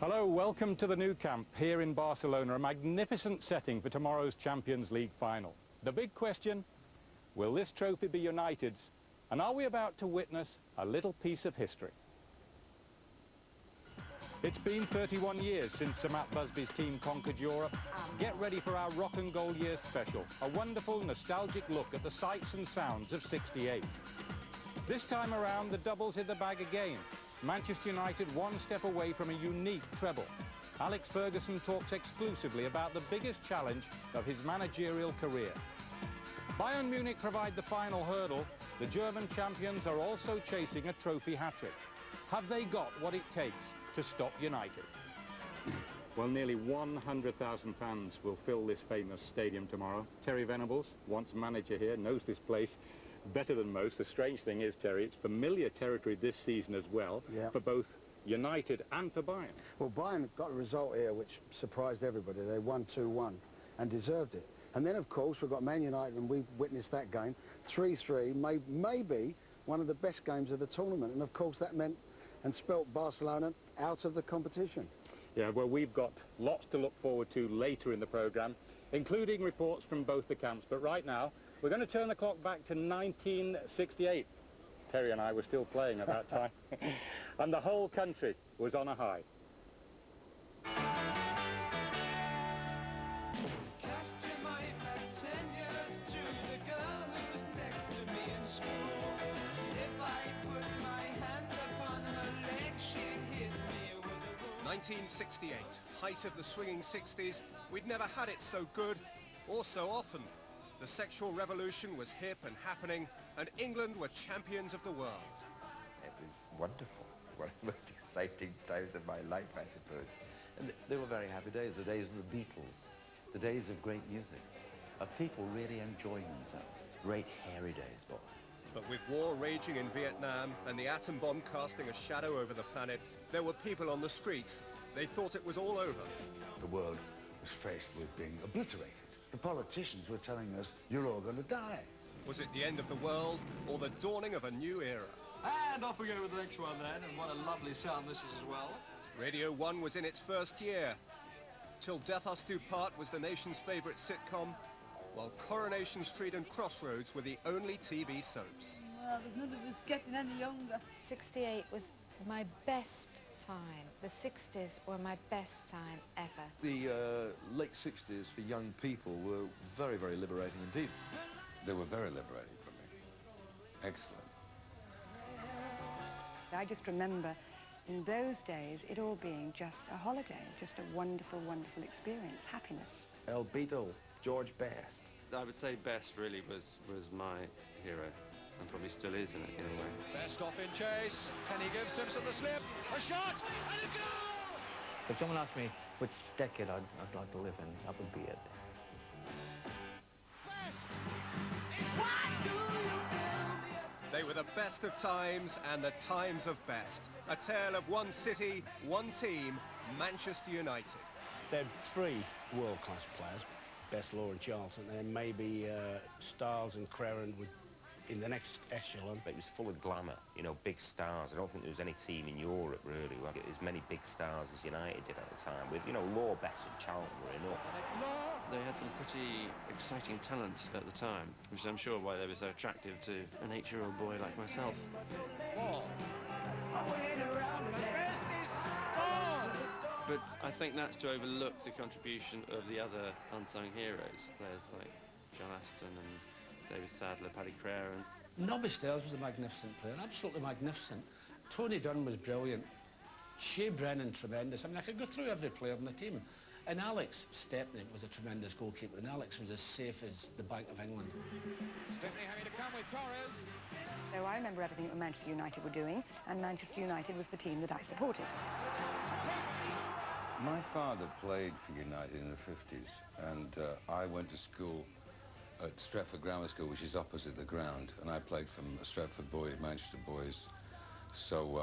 Hello, welcome to the new camp here in Barcelona, a magnificent setting for tomorrow's Champions League final. The big question, will this trophy be United's? And are we about to witness a little piece of history? It's been 31 years since Sir Matt Busby's team conquered Europe. Get ready for our Rock and Gold Year special, a wonderful, nostalgic look at the sights and sounds of '68. This time around, the double's in the bag again. Manchester United one step away from a unique treble. Alex Ferguson talks exclusively about the biggest challenge of his managerial career. Bayern Munich provide the final hurdle. The German champions are also chasing a trophy hat-trick. Have they got what it takes to stop United? Well, nearly 100,000 fans will fill this famous stadium tomorrow. Terry Venables, once manager here, knows this place better than most. The strange thing is, Terry, it's familiar territory this season as well, for both United and for Bayern. Well, Bayern got a result here which surprised everybody. They won 2-1 and deserved it. And then, of course, we've got Man United, and we've witnessed that game. 3-3, maybe one of the best games of the tournament. And, of course, that meant and spelt Barcelona out of the competition. Yeah, well, we've got lots to look forward to later in the programme, including reports from both the camps. But right now, we're going to turn the clock back to 1968. Terry and I were still playing at that time. And the whole country was on a high. The 1968, height of the swinging 60s. We'd never had it so good or so often. The sexual revolution was hip and happening, and England were champions of the world. It was wonderful. One of the most exciting times of my life, I suppose. And they were very happy days, the days of the Beatles, the days of great music, of people really enjoying themselves. Great hairy days, boy. But with war raging in Vietnam and the atom bomb casting a shadow over the planet, there were people on the streets. They thought it was all over. The world was faced with being obliterated. The politicians were telling us, you're all going to die. Was it the end of the world or the dawning of a new era? And off we go with the next one then, and what a lovely sound this is as well. Radio 1 was in its first year. Till Death Us Do Part was the nation's favourite sitcom, while Coronation Street and Crossroads were the only TV soaps. Well, there's none of us getting any younger. 68 was my best time. The 60s were my best time ever. The late 60s for young people were very, very liberating indeed. They were very liberating for me. Excellent. I just remember in those days it all being just a holiday, just a wonderful, wonderful experience, happiness. El Beatle, George Best. I would say Best really was my hero, and probably still is in a way. Best off in chase. Can he give Simpson the slip? A shot and a goal! If someone asked me which decade I'd like to live in, that would be it. Best! They were the best of times and the times of best. A tale of one city, one team, Manchester United. They had three world-class players, Best, Law and Charlton, and maybe Stiles and Crerand would in the next echelon. It was full of glamour, you know, big stars. I don't think there was any team in Europe, really, who had as many big stars as United did at the time. With, you know, Law, Best and Charlton were enough. They had some pretty exciting talent at the time, which is, I'm sure, why they were so attractive to an 8-year-old boy like myself. But I think that's to overlook the contribution of the other unsung heroes, players like John Aston and David Sadler, Paddy Crerand. Nobby Stiles was a magnificent player, absolutely magnificent. Tony Dunn was brilliant. Shea Brennan, tremendous. I mean, I could go through every player on the team. And Alex Stepney was a tremendous goalkeeper, and Alex was as safe as the Bank of England. Stepney having to come with Torres. So I remember everything that Manchester United were doing, and Manchester United was the team that I supported. My father played for United in the 50s, and I went to school at Stretford Grammar School, which is opposite the ground, and I played from Stretford Boys, Manchester Boys, so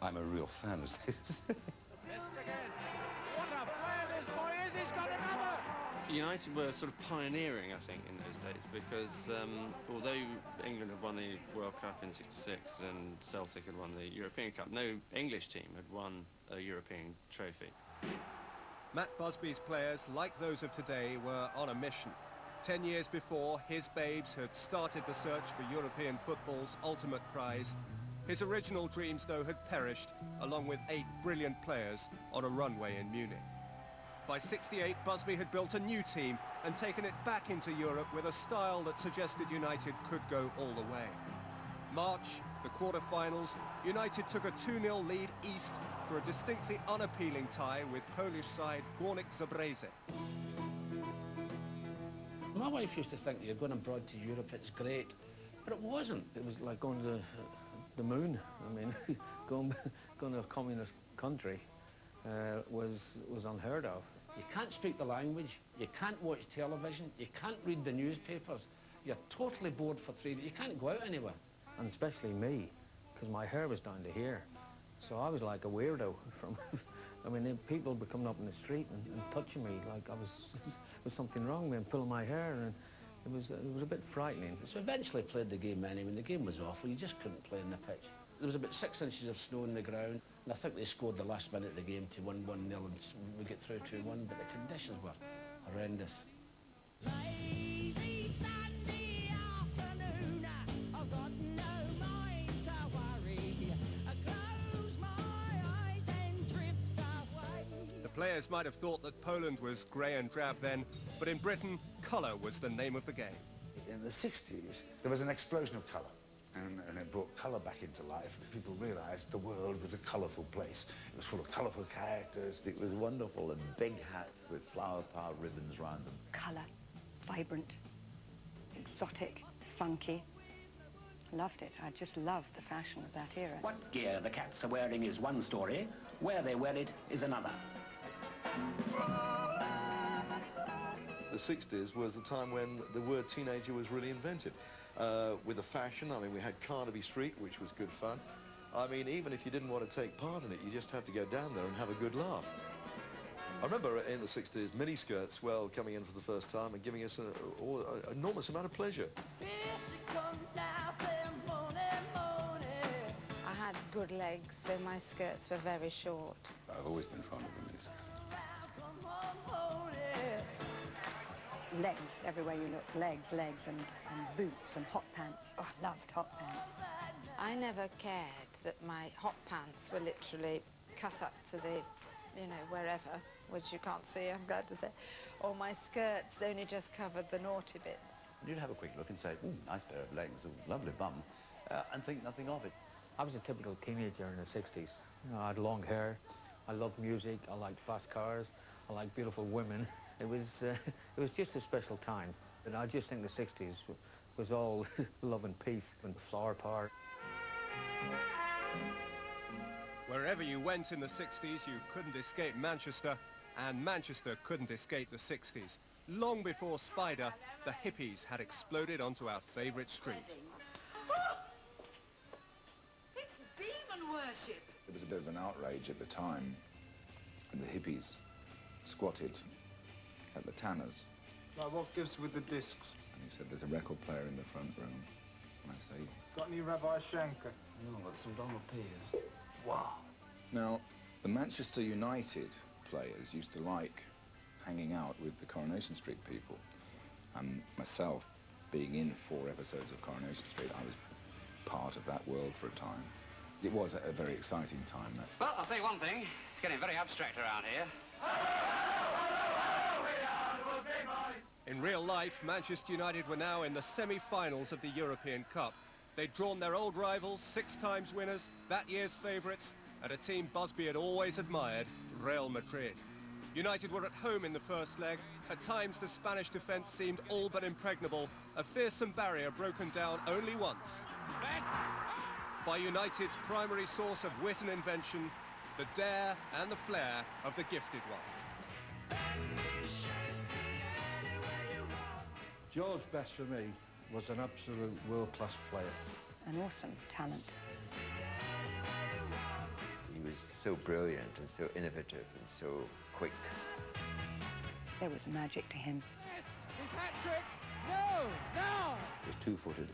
I'm a real fan of this. Missed again. What a player this boy is, he's got another! United were sort of pioneering, I think, in those days, because although England had won the World Cup in '66 and Celtic had won the European Cup, no English team had won a European trophy. Matt Busby's players, like those of today, were on a mission. 10 years before, his babes had started the search for European football's ultimate prize. His original dreams, though, had perished, along with 8 brilliant players on a runway in Munich. By '68, Busby had built a new team and taken it back into Europe with a style that suggested United could go all the way. March, the quarter-finals, United took a 2-0 lead east for a distinctly unappealing tie with Polish side Górnik Zabrze. My wife used to think you're going abroad to Europe, it's great, but it wasn't. It was like going to the moon. I mean, going to a communist country was unheard of. You can't speak the language, you can't watch television, you can't read the newspapers. You're totally bored for 3 days. You can't go out anywhere. And especially me, because my hair was down to here. So I was like a weirdo from... I mean, people would be coming up in the street and touching me like I was something wrong with me and pulling my hair, and it was a bit frightening. So eventually I played the game anyway, and the game was awful. You just couldn't play on the pitch. There was about 6 inches of snow on the ground, and I think they scored the last minute of the game to win 1-0, and we get through 2-1, but the conditions were horrendous. Lazy Sunday afternoon, I've got no mind to worry. I close my eyes and drift away. The players might have thought that Poland was grey and drab then, but in Britain, colour was the name of the game. In the 60s, there was an explosion of colour. And it brought colour back into life. People realised the world was a colourful place. It was full of colourful characters. It was wonderful, and big hats with flower-powered ribbons around them. Colour, vibrant, exotic, funky. Loved it. I just loved the fashion of that era. What gear the cats are wearing is one story. Where they wear it is another. The 60s was the time when the word teenager was really invented. With the fashion, I mean, we had Carnaby Street, which was good fun. I mean, even if you didn't want to take part in it, you just had to go down there and have a good laugh. I remember in the 60s, miniskirts, well, coming in for the first time and giving us an enormous amount of pleasure. I had good legs, so my skirts were very short. I've always been fond of the miniskirt. Legs, everywhere you look. Legs, and boots and hot pants. Oh, I loved hot pants. I never cared that my hot pants were literally cut up to the, you know, wherever, which you can't see, I'm glad to say. Or my skirts only just covered the naughty bits. You'd have a quick look and say, ooh, nice pair of legs, a lovely bum, and think nothing of it. I was a typical teenager in the 60s. You know, I had long hair, I loved music, I liked fast cars, I liked beautiful women. It was just a special time. And I just think the 60s was all love and peace and flower power. Wherever you went in the 60s, you couldn't escape Manchester, and Manchester couldn't escape the 60s. Long before Spider, the hippies had exploded onto our favourite street. It's demon worship. It was a bit of an outrage at the time, and the hippies squatted at the Tanners. Now, what gives with the discs? And he said, there's a record player in the front room. And I say... Got any Rabbi Shanker? No, got some Donald Peters. Wow. Now, the Manchester United players used to like hanging out with the Coronation Street people. And myself, being in 4 episodes of Coronation Street, I was part of that world for a time. It was a very exciting time. Well, I'll say one thing. It's getting very abstract around here. In real life, Manchester United were now in the semi-finals of the European Cup. They'd drawn their old rivals, 6 times winners, that year's favourites, and a team Busby had always admired, Real Madrid. United were at home in the first leg. At times, the Spanish defence seemed all but impregnable, a fearsome barrier broken down only once. By United's primary source of wit and invention, the dare and the flair of the gifted one. George Best, for me, was an absolute world-class player. An awesome talent. He was so brilliant and so innovative and so quick. There was magic to him. His hat-trick! No! Now! He was two-footed.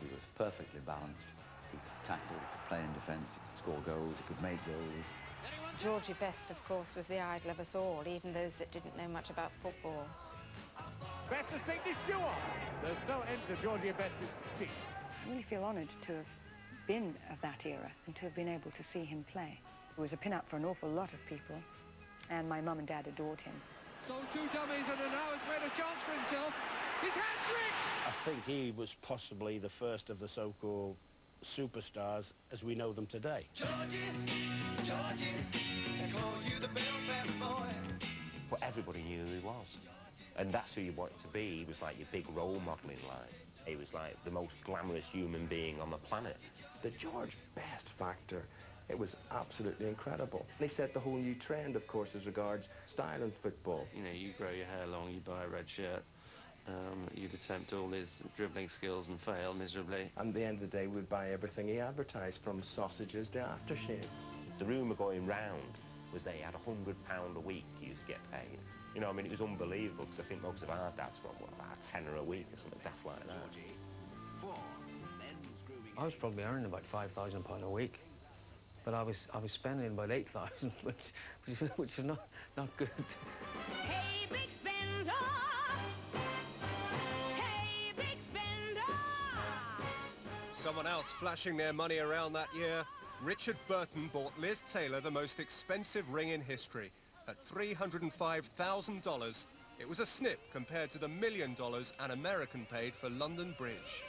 He was perfectly balanced. He could tackle, he could play in defence, he could score goals, he could make goals. Georgie Best, of course, was the idol of us all, even those that didn't know much about football. Best has taken his shoe off. There's no end to Georgie Best's feat. I really feel honoured to have been of that era and to have been able to see him play. He was a pin-up for an awful lot of people, and my mum and dad adored him. So two dummies and now has made a chance for himself. His hat-trick! I think he was possibly the first of the so-called superstars as we know them today. Georgie, they call you the Belfast boy. But everybody knew who he was. And that's who you wanted to be. He was like your big role model in life. He was like the most glamorous human being on the planet. The George Best factor, it was absolutely incredible. They set the whole new trend, of course, as regards style in football. You know, you grow your hair long, you buy a red shirt, you'd attempt all his dribbling skills and fail miserably. And at the end of the day, we'd buy everything he advertised, from sausages to aftershave. The rumour going round was they had £100 a week he used to get paid. You know, I mean, it was unbelievable, because I think most of our dads got, what, about a tenner a week or something daft like that. I was probably earning about £5,000 a week, but I was spending about 8,000, which is not good. Hey, big spender! Hey, big spender! Someone else flashing their money around that year. Richard Burton bought Liz Taylor the most expensive ring in history. At $305,000, it was a snip compared to the $1 million an American paid for London Bridge.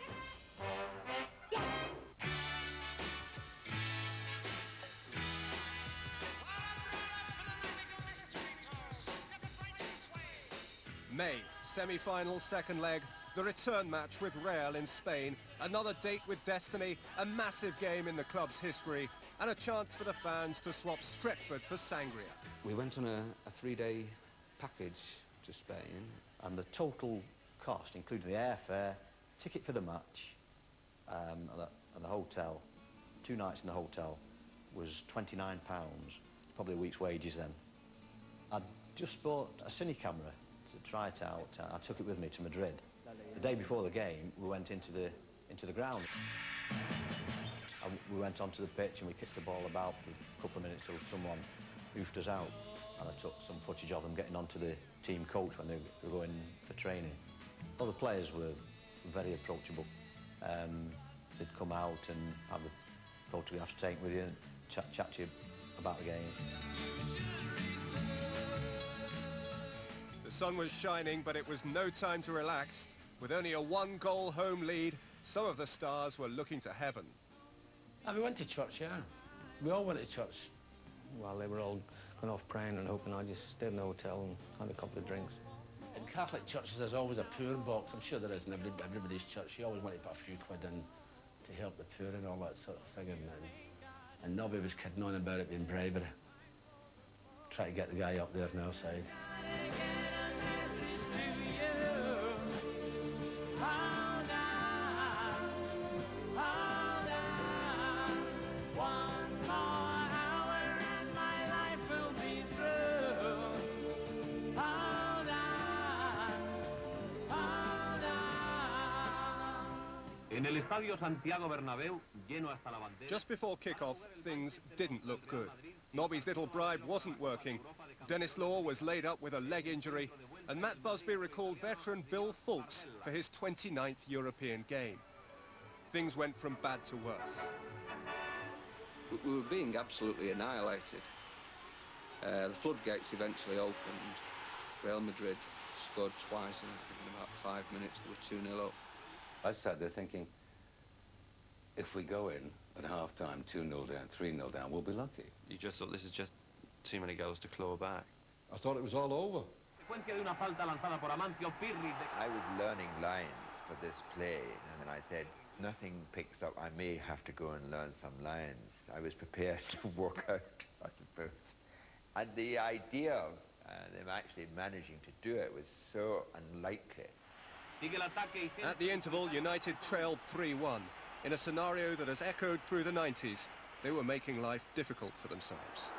May, semi-final, second leg, the return match with Real in Spain, another date with destiny, a massive game in the club's history, and a chance for the fans to swap Stretford for sangria. We went on a three-day package to Spain, And the total cost, including the airfare, ticket for the match, and the hotel, 2 nights in the hotel, was £29, probably a week's wages then. I'd just bought a cine camera to try it out. I took it with me to Madrid. The day before the game, we went into the ground. And we went onto the pitch and we kicked the ball about for a couple of minutes till someone hoofed us out. And I took some footage of them getting onto the team coach when they were going for training. All the players were very approachable. They'd come out and have the photographs taken with you and chat to you about the game. The sun was shining, but it was no time to relax. With only a 1-goal home lead, some of the stars were looking to heaven. We went to church, yeah. We all went to church. While they were all going off praying and hoping, I just stayed in the hotel and had a couple of drinks. In Catholic churches, there's always a poor box. I'm sure there is in everybody's church. You always want to put a few quid in to help the poor and all that sort of thing. And nobody was kidding on about it being bribery. Try to get the guy up there on our side. Just before kick-off, things didn't look good. Nobby's little bribe wasn't working. Dennis Law was laid up with a leg injury, and Matt Busby recalled veteran Bill Fulks for his 29th European game. Things went from bad to worse. We were being absolutely annihilated. The floodgates eventually opened. Real Madrid scored twice, and I think in about 5 minutes they were 2-0 up. I sat there thinking, if we go in at half-time 2-0 down, 3-0 down, we'll be lucky. You just thought this is just too many goals to claw back. I thought it was all over. I was learning lines for this play, and I said, nothing picks up, I may have to go and learn some lines. I was prepared to work out, I suppose. And the idea of them actually managing to do it was so unlikely. At the interval, United trailed 3-1. In a scenario that has echoed through the 90s, they were making life difficult for themselves.